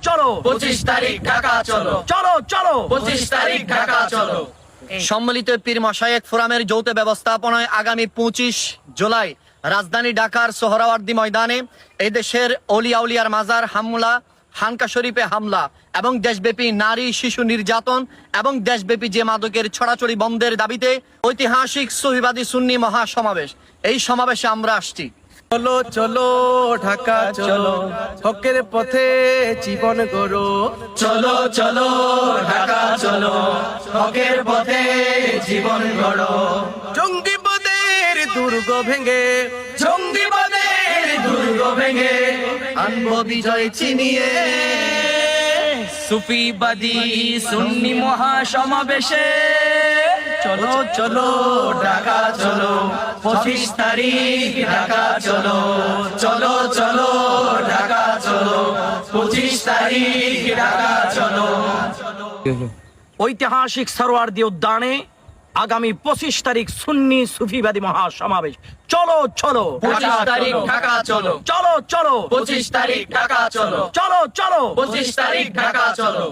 চলো 25 তারিখ ঢাকা চলো, চলো চলো 25 তারিখ ঢাকা চলো। সম্মিলিত পীর মাশায়েখ ফোরামের যৌথ ব্যবস্থাপনায় আগামী 25 জুলাই রাজধানী ঢাকার সোহরাওয়ার্দী ময়দানে এই দেশের অলিয়া উলিয়ার মাজার হামলা, খানকা শরীফে হামলা এবং দেশব্যাপী নারী শিশু নির্যাতন এবং দেশব্যাপী যে মাদকের ছড়াছড়ি বন্ধের দাবিতে ঐতিহাসিক সুফিবাদী সুন্নি মহাসমাবেশ। এই সমাবেশে আমরা আসছি। চলো চলো ঢাকা চলো, হকের পথে জীবন গড়ো। চলো চলো ঢাকা চলো, হকের পথে জীবন গড়ো। জঙ্গিবাদের দুর্গ ভেঙে, জঙ্গিবাদের দুর্গ ভেঙে আনবো বিজয় চিনিয়ে সুফিবাদী সুন্নি মহাসমাবেশে চলো চলো ঢাকা চলো, 25 তারিখ ঢাকা চলো, চলো চলো ঢাকা চলো, 25 তারিখ ঢাকা চলো। ঐতিহাসিক সরোয়ার্দী উদ্যানে আগামী 25 তারিখ সুন্নি সুফিবাদী মহাসমাবেশ। চলো চলো 25 তারিখ ঢাকা চলো, চলো চলো 25 তারিখ ঢাকা চলো, চলো চলো 25 তারিখ ঢাকা চলো।